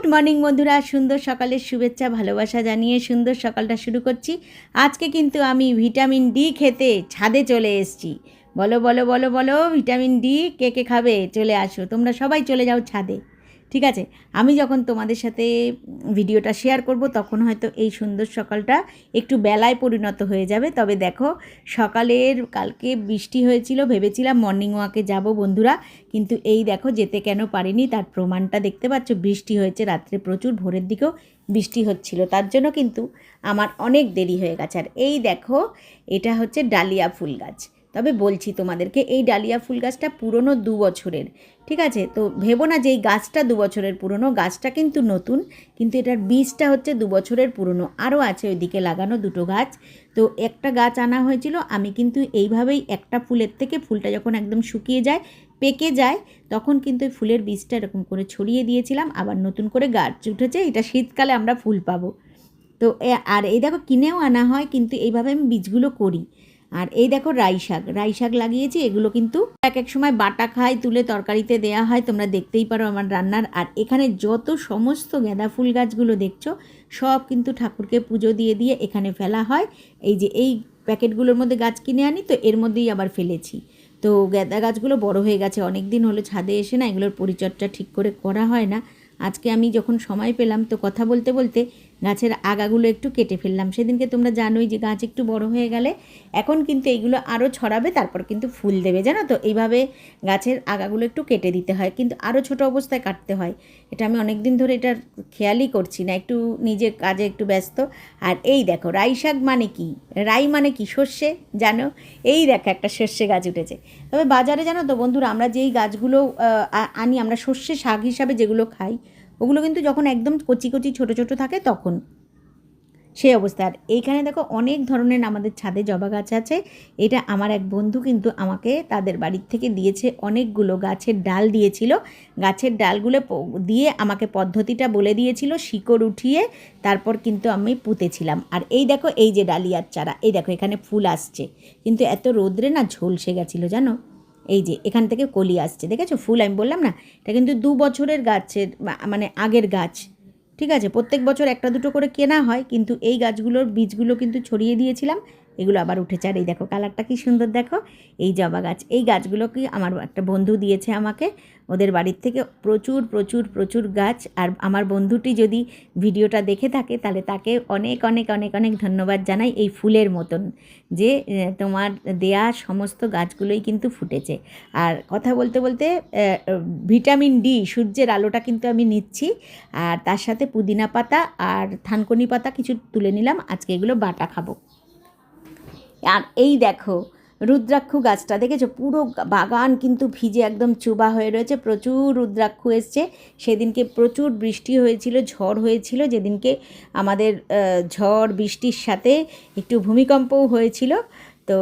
Good morning বন্ধুরা, সুন্দর সকালের শুভেচ্ছা ভালোবাসা জানিয়ে সুন্দর সকালটা শুরু করছি। আজকে কিন্তু আমি ভিটামিন ডি খেতে ছাদে চলে এসেছি। বলো বলো বলো বলো, ভিটামিন ডি কে কে খাবে? চলে আসো, তোমরা সবাই চলে যাও ছাদে। ঠিক আছে, আমি যখন তোমাদের সাথে ভিডিওটা শেয়ার করব তখন হয়তো এই সুন্দর সকালটা একটু বেলায় পরিণত হয়ে যাবে। তবে দেখো, সকালের কালকে বৃষ্টি হয়েছিল, ভেবেছিলাম মর্নিং ওয়াকে যাব বন্ধুরা, কিন্তু এই দেখো যেতে কেন পারিনি তার প্রমাণটা দেখতে পাচ্ছ। বৃষ্টি হয়েছে রাত্রে প্রচুর, ভোরের দিকেও বৃষ্টি হচ্ছিল, তার জন্য কিন্তু আমার অনেক দেরি হয়ে গেছে। আর এই দেখো, এটা হচ্ছে ডালিয়া ফুল গাছ। তবে বলছি তোমাদেরকে, এই ডালিয়া ফুল গাছটা পুরনো 2 বছরের। ঠিক আছে, তো ভেবো না যে এই গাছটা 2 বছরের পুরনো, গাছটা কিন্তু নতুন, কিন্তু এটার বীজটা হচ্ছে 2 বছরের পুরনো। আরও আছে ওইদিকে লাগানো 2টো গাছ। তো একটা গাছ আনা হয়েছিল, আমি কিন্তু এইভাবেই একটা ফুলের থেকে ফুলটা যখন একদম শুকিয়ে যায়, পেকে যায়, তখন কিন্তু ওই ফুলের বীজটা এরকম করে ছড়িয়ে দিয়েছিলাম। আবার নতুন করে গাছ উঠেছে, এটা শীতকালে আমরা ফুল পাবো। তো আর এই দেখো, কিনেও আনা হয়, কিন্তু এইভাবে আমি বীজগুলো করি। আর এই দেখো রাই শাক লাগিয়েছি, এগুলো কিন্তু এক এক সময় বাটা খায়, তুলে তরকারিতে দেয়া হয়, তোমরা দেখতেই পারো আমার রান্নার। আর এখানে যত সমস্ত গাঁদা ফুল গাছগুলো দেখছো, সব কিন্তু ঠাকুরকে পুজো দিয়ে দিয়ে এখানে ফেলা হয়। এই যে এই প্যাকেটগুলোর মধ্যে গাছ কিনে আনি, তো এর মধ্যেই আবার ফেলেছি। তো গাঁদা গাছগুলো বড় হয়ে গেছে, অনেক দিন হলো ছাদে এসে না এগুলোর পরিচর্যা ঠিক করে করা হয় না। আজকে আমি যখন সময় পেলাম, তো কথা বলতে বলতে গাছের আগাগুলো একটু কেটে ফেললাম। সেদিনকে তোমরা জানোই যে গাছ একটু বড় হয়ে গেলে এখন কিন্তু এইগুলো আরও ছড়াবে, তারপর কিন্তু ফুল দেবে, জানো তো। এইভাবে গাছের আগাগুলো একটু কেটে দিতে হয়, কিন্তু আরও ছোট অবস্থায় কাটতে হয়। এটা আমি অনেক দিন ধরে এটার খেয়ালই করছি না, একটু নিজের কাজে একটু ব্যস্ত। আর এই দেখো, রাই শাক মানে কি? রাই মানে কি? সর্ষে, জানো? এই দেখো একটা সর্ষে গাছ উঠেছে। তবে বাজারে জানো তো বন্ধুরা, আমরা যেই গাছগুলো আনি, আমরা সর্ষে শাক হিসাবে যেগুলো খাই, ওগুলো কিন্তু যখন একদম কচি কচি ছোটো ছোটো থাকে তখন সেই অবস্থা। আর এইখানে দেখো অনেক ধরনের আমাদের ছাদে জবা গাছ আছে। এটা আমার এক বন্ধু কিন্তু আমাকে তাদের বাড়ির থেকে দিয়েছে, অনেকগুলো গাছের ডাল দিয়েছিল। গাছের ডালগুলো দিয়ে আমাকে পদ্ধতিটা বলে দিয়েছিল, শিকড় উঠিয়ে তারপর কিন্তু আমি পুঁতেছিলাম। আর এই দেখো, এই যে ডালিয়ার চারা, এই দেখো এখানে ফুল আসছে, কিন্তু এত রোদ্রে না ঝলসে গেছিলো, জানো। এই যে এখান থেকে কলি আসছে, দেখেছো ফুল? আমি বললাম না, এটা কিন্তু 2 বছরের গাছের, মানে আগের গাছ। ঠিক আছে, প্রত্যেক বছর একটা দুটো করে কেনা হয়, কিন্তু এই গাছগুলোর বীজগুলো কিন্তু ছড়িয়ে দিয়েছিলাম, এগুলো আবার উঠেছে। আর এই দেখো কালারটা কি সুন্দর, দেখো এই জবা গাছ। এই গাছগুলো কি আমার একটা বন্ধু দিয়েছে আমাকে, ওদের বাড়ির থেকে প্রচুর প্রচুর প্রচুর গাছ। আর আমার বন্ধুটি যদি ভিডিওটা দেখে থাকে, তাহলে তাকে অনেক অনেক অনেক অনেক ধন্যবাদ জানাই। এই ফুলের মতন যে তোমার দেয়া সমস্ত গাছগুলোই কিন্তু ফুটেছে। আর কথা বলতে বলতে ভিটামিন ডি, সূর্যের আলোটা কিন্তু আমি নিচ্ছি, আর তার সাথে পুদিনা পাতা আর থানকুনি পাতা কিছু তুলে নিলাম, আজকে এগুলো বাটা খাবো। আর এই দেখো রুদ্রাক্ষ গাছটা, দেখেছো? পুরো বাগান কিন্তু ভিজে একদম চুবা হয়ে রয়েছে, প্রচুর রুদ্রাক্ষ এসছে। সেদিনকে প্রচুর বৃষ্টি হয়েছিল, ঝড় হয়েছিল, যেদিনকে আমাদের ঝড় বৃষ্টির সাথে একটু ভূমিকম্পও হয়েছিল। তো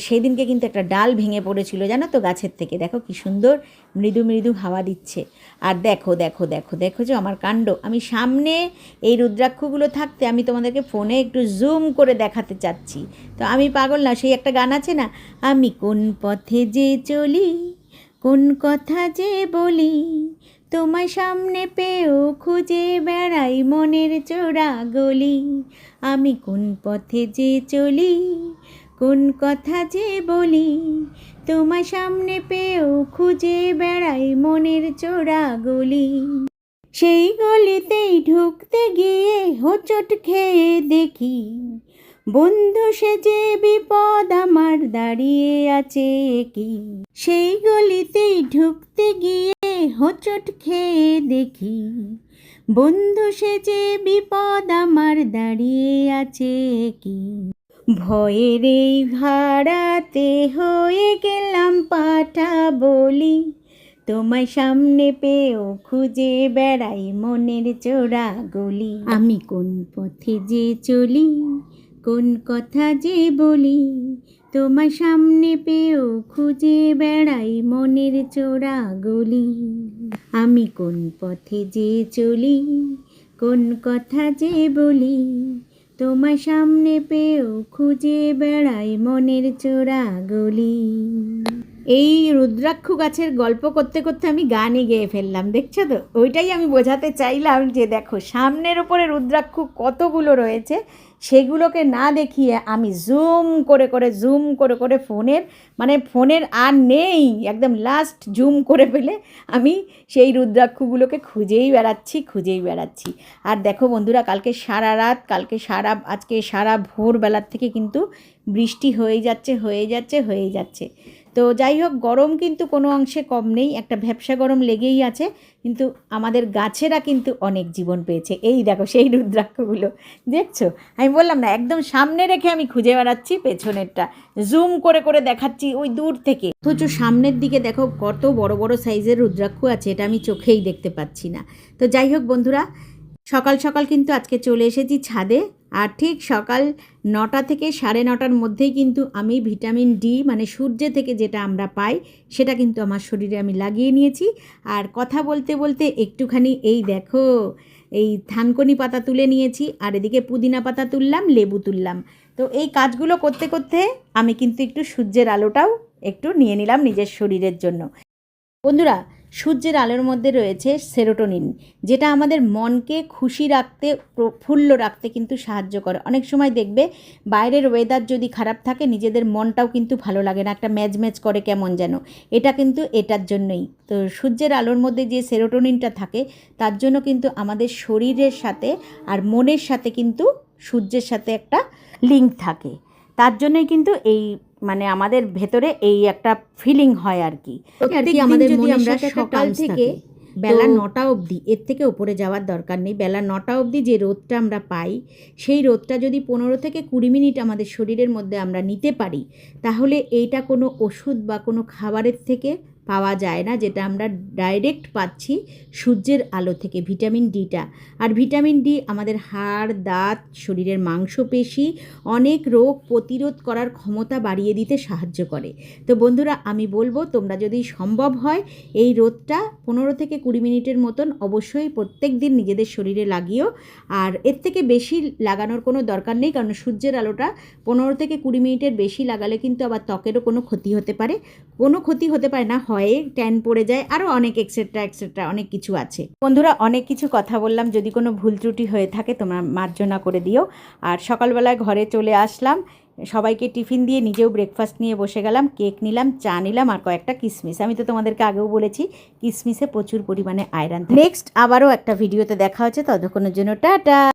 সেদিনকে কিন্তু একটা ডাল ভেঙে পড়েছিল, জানো তো, গাছের থেকে। দেখো কি সুন্দর মৃদু মৃদু হাওয়া দিচ্ছে। আর দেখো দেখো দেখো দেখো যে আমার কাণ্ড, আমি সামনে এই রুদ্রাক্ষগুলো থাকতে আমি তোমাদেরকে ফোনে একটু জুম করে দেখাতে চাচ্ছি। তো আমি পাগল না, সেই একটা গান আছে না, আমি কোন পথে যে চলি, কোন কথা যে বলি, তোমায় সামনে পেয়েও খুঁজে বেড়াই মনের চোরা গলি। আমি কোন পথে যে চলি, কোন কথা যে বলি, তোমায় সামনে পেয়েও খুঁজে বেড়াই মনের চোরা গলি। সেই গলিতেই ঢুকতে গিয়ে হোঁচট খেয়ে দেখি, বন্ধু সেজে বিপদ আমার দাঁড়িয়ে আছে কি। সেই গলিতেই ঢুকতে গিয়ে হোঁচট খেয়ে দেখি, বন্ধু সেজে বিপদ আমার দাঁড়িয়ে আছে কি। ভয়ের এই ভাড়াতে হয়ে গেলাম পাঠা বলি, তোমায় সামনে পেয়েও খুঁজে বেড়াই মনের চোরা গলি। আমি কোন পথে যে চলি, কোন কথা যে বলি, তোমায় সামনে পেয়েও খুঁজে বেড়াই মনের চোরা গলি। আমি কোন পথে যে চলি, কোন কথা যে বলি, তোমায় সামনে পেয়েও খুঁজে বেড়াই মনের চোরা গলি। এই রুদ্রাক্ষ গাছের গল্প করতে করতে আমি গানই গেয়ে ফেললাম, দেখছো তো? ওইটাই আমি বোঝাতে চাইলাম যে দেখো সামনের ওপরে রুদ্রাক্ষ কতগুলো রয়েছে, সেগুলোকে না দেখিয়ে আমি জুম করে ফোনের আর নেই, একদম লাস্ট জুম করে ফেলে আমি সেই রুদ্রাক্ষগুলোকে খুঁজেই বেড়াচ্ছি। আর দেখো বন্ধুরা, আজকে সারা ভোরবেলার থেকে কিন্তু বৃষ্টি হয়ে যাচ্ছে। তো যাই হোক, গরম কিন্তু কোনো অংশে কম নেই, একটা ভ্যাপসা গরম লেগেই আছে, কিন্তু আমাদের গাছেরা কিন্তু অনেক জীবন পেয়েছে। এই দেখো সেই রুদ্রাক্ষগুলো দেখছো, আমি বললাম না, একদম সামনে রেখে আমি খুঁজে বেড়াচ্ছি, পেছনেরটা জুম করে দেখাচ্ছি ওই দূর থেকে, অথচ সামনের দিকে দেখো কত বড় বড় সাইজের রুদ্রাক্ষ আছে, এটা আমি চোখেই দেখতে পাচ্ছি না। তো যাই হোক বন্ধুরা, সকাল সকাল কিন্তু আজকে চলে এসেছি ছাদে, আর ঠিক সকাল 9টা থেকে 9:30টার মধ্যেই কিন্তু আমি ভিটামিন ডি মানে সূর্য থেকে যেটা আমরা পাই সেটা কিন্তু আমার শরীরে আমি লাগিয়ে নিয়েছি। আর কথা বলতে বলতে একটুখানি এই দেখো এই থানকুনি পাতা তুলে নিয়েছি, আর এদিকে পুদিনা পাতা তুললাম, লেবু তুললাম। তো এই কাজগুলো করতে করতে আমি কিন্তু একটু সূর্যের আলোটাও একটু নিয়ে নিলাম নিজের শরীরের জন্য। বন্ধুরা, সূর্যের আলোর মধ্যে রয়েছে সেরোটোনিন, যেটা আমাদের মনকে খুশি রাখতে, প্রফুল্ল রাখতে কিন্তু সাহায্য করে। অনেক সময় দেখবে বাইরের ওয়েদার যদি খারাপ থাকে, নিজেদের মনটাও কিন্তু ভালো লাগে না, একটা ম্যাজম্যাজ করে কেমন যেন, এটা কিন্তু এটার জন্যই। তো সূর্যের আলোর মধ্যে যে সেরোটোনিনটা থাকে, তার জন্য কিন্তু আমাদের শরীরের সাথে আর মনের সাথে কিন্তু সূর্যের সাথে একটা লিঙ্ক থাকে, তার জন্যই কিন্তু এই মানে আমাদের ভেতরে এই একটা ফিলিং হয় আর কি। আমাদের যদি আমরা সকাল থেকে বেলা 9টা অবধি, এর থেকে ওপরে যাওয়ার দরকার নেই, বেলা 9টা অবধি যে রোদটা আমরা পাই, সেই রোদটা যদি 15 থেকে 20 মিনিট আমাদের শরীরের মধ্যে আমরা নিতে পারি, তাহলে এইটা কোনো ওষুধ বা কোনো খাবারের থেকে পাওয়া যায় না, যেটা আমরা ডাইরেক্ট পাচ্ছি সূর্যের আলো থেকে, ভিটামিন ডিটা। আর ভিটামিন ডি আমাদের হাড়, দাঁত, শরীরের মাংসপেশি, অনেক রোগ প্রতিরোধ করার ক্ষমতা বাড়িয়ে দিতে সাহায্য করে। তো বন্ধুরা, আমি বলবো তোমরা যদি সম্ভব হয় এই রোদটা 15 থেকে 20 মিনিটের মতন অবশ্যই প্রত্যেক দিন নিজেদের শরীরে লাগিও। আর এর থেকে বেশি লাগানোর কোনো দরকার নেই, কারণ সূর্যের আলোটা 15 থেকে 20 মিনিটের বেশি লাগালে কিন্তু আবার ত্বকেরও কোনো ক্ষতি হতে পারে না, হয় ট্যান পড়ে যায়, আরও অনেক এক্সেট্রা অনেক কিছু আছে। বন্ধুরা, অনেক কিছু কথা বললাম, যদি কোনো ভুল ত্রুটি হয়ে থাকে তোমরা মার্জনা করে দিও। আর সকালবেলায় ঘরে চলে আসলাম, সবাইকে টিফিন দিয়ে নিজেও ব্রেকফাস্ট নিয়ে বসে গেলাম, কেক নিলাম, চা নিলাম, আর কয়েকটা কিশমিশ। আমি তো তোমাদেরকে আগেও বলেছি কিশমিশে প্রচুর পরিমাণে আয়রন। নেক্সট আবারও একটা ভিডিওতে দেখা হচ্ছে, ততক্ষণের জন্য টাটা।